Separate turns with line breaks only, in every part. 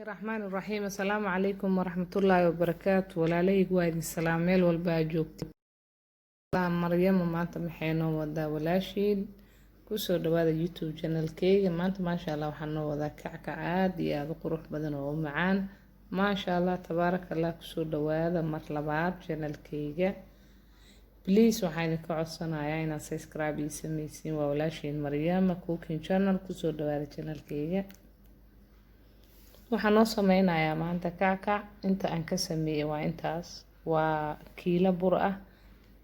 الرحمن الرحيم السلام عليكم ورحمة الله وبركاته walaalahaygu waa idin salaam meel walba aad joogtid Maryamo maanta maxay noo wadaa walaashiin kusoo dhawaada YouTube channelkeyga maanta maasha Allah waxaan noo wadaa kackac aad iyo aad u qurux badan oo macaan maasha Allah tabaarakallah kusoo dhawaada mar labaad channelkeyga please waxaan idin ka codsanayaa inaad subscribe ii sameysiin waa walaashiin Maryamo cooking channel kusoo dhawaada channelkeyga waxaan noo sameynayaa maanta kackac inta aan ka sameeyay waa intaas waa kiilo bur ah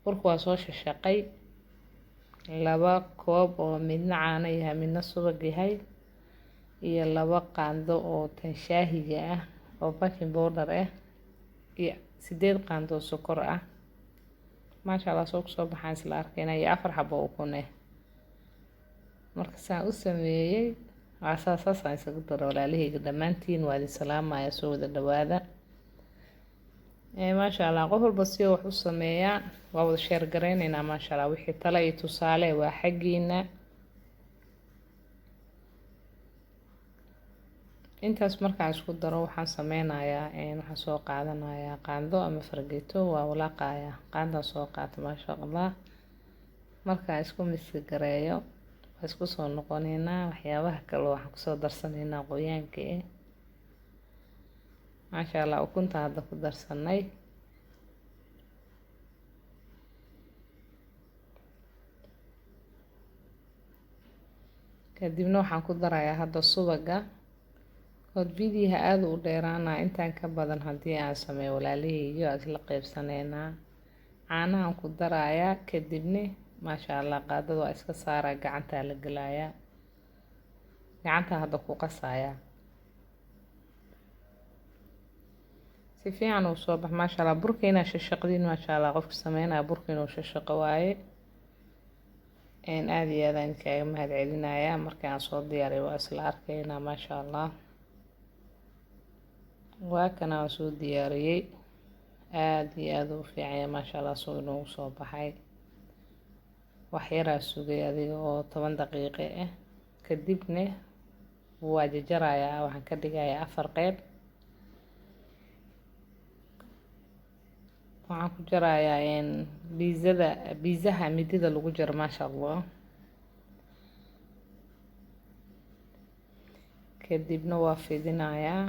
burku waa soo shaqay 2 koob oo midna caano yahay midna subag yahay iyo 2 qaando oo tan shaahiga ah oo baking powder ah iyo 8 qaando oo sokor ah maasha Allah soo baxaan isla arkayna iyo 4 xabo oo ukun ah marka saan u sameeyay asaas aan isaga daro walaalahayga dhamaantiin waa idin salaamaya soo wada dhawaada maasha Allah qof walba si wax u sameeyaa waa wada share gareynayna maasha Allah wixii talo iyo tusaale waa xaqiina intaas markaan isku daro waxaan sameynayaa waxaan soo qaadanayaa qaando ama fargeeto waa walaaqaya qaando soo qaata maasha Allah markaan isku mix gareeyo isku soo noqonaynaa waxyaabaha kale waxaan ku soo darsanaynaa qoyaanka maasha Allah ukunta hadda ku darsanay kadibna waxaan ku darayaa hadda subaga video aad u dheeraana intaan ka badan hadii aan sameeyo walaalahayga aad la qaybsanaynaa caanahan ku darayaa kadibna maasha Allah qaadada waa iska saara gacanta la galaya gacanta hadda ku qasaya si fiican u soo bax maasha Allah burkeena shaqadiin maasha Allah qofka sameynaa burkeena oo shaqo waaye aad iyo aad aan kaaga mahad celinaya markaan soo diyaariyo waa isla arkaynaa maasha Allah waa kana soo diyaariyay aad iyo aad u fiican maasha Allah soo inoo soo baxay wax yar sugay adiga oo 10 daqiiqo ah kadibna waa jarjarayaa waxaan ka dhigayaa 4 qayb waxaan ku jarayaa biizaha midida lagu jaro maasha Allah kadibna waa fidinayaa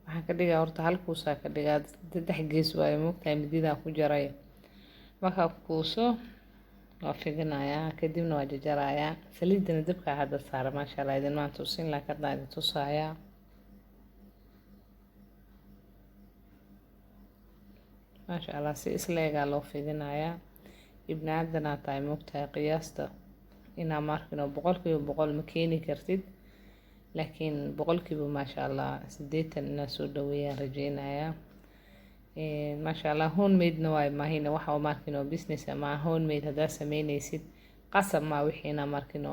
waxaan ka dhigaa horta halkuusa ka dhigaa 3 gees waaye moogtahay midida ku jaray marka kuuso waa fidinayaa kadibna waa jarjarayaa saliidana dabka hadda saara maasha Allah idin maanta tusin la ka daadi tusaya maasha Allah si isleega loo fidinayaa ibnaadana tahay moogtahay qiyaasta ina markino 100% ma keeni kartid laakiin 100% maasha Allah 80 ina soo dhaweeyaan rajeynayaa maasha Allah homemade na way maahina waxa oo markino business ama homemade hada sameynaysid qasab ma wixiina markino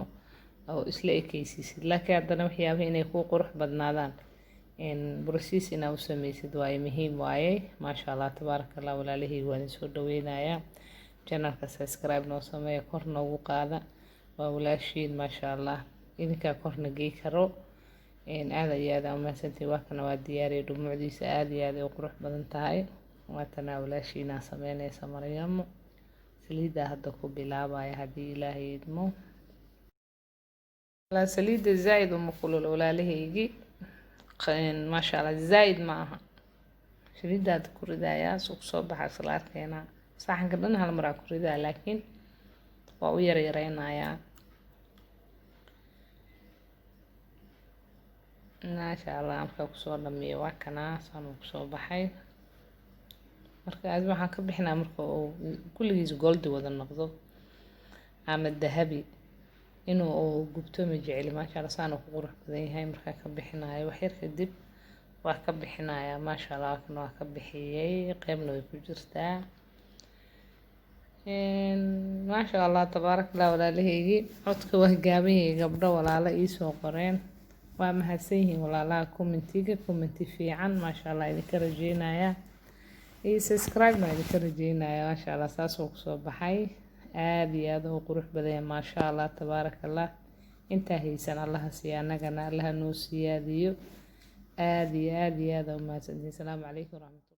oo isla ekaysiisid laakiin hadana waxyaabaha inay ku qurux badnaadaan process ina u sameysid way muhiim waaye maasha Allah tabaarakallah walaalahaygu waan soo dhaweynaya channelka subscribe noo sameeyo korna ugu qaada waa walaashiin maasha Allah idinka korna geey karo aad iyo aad u mahadsantahay waa kana waa diyaariyay dhumucdiisa aad iyo aad u qurux badan tahay waa tan walaashiina sameynaysa Maryamo saliida hadda ku bilaabaya hadii Ilaahay idmo la saliida zaid u maqulul walaalahaygi maasha Allah zaid ma aha saliida ku ridaya suuq soo baxay isla arkayna saxanka dhan hal mar ku ridaa laakiin waa u yareynaya maasha Allah marka ku soo dhameeyo waa kana saan ku soo baxay marka aad waxaan ka bixinaa marka oo kulligiis gold wada noqdo ama dahabi inuu gubto ma jecel maasha Allah saan ku qurux badan yahay marka ka bixinayo wax yar kadib waa ka bixinaya maasha Allah kana waa ka bixiyay qaybna way ku jirtaa maasha Allah tabaarakallah walaalahaygi codka waa gaaban gabdho walaalo ii soo qoreen waa mahadsanyihiin walaalaha commenti fiican maasha Allah idinka rajeynaya subscribe ma idinka rajeynaya maasha Allah saas oo ku soo baxay aad iyo aad u qurux badan maasha Allah tabaarakallah intaa haysan allaha siiya annagana allaha noo siyaadiyo aad iyo aad iyo aad u mahadsantihiin. Asalaamu calaykum waraxmatullahi.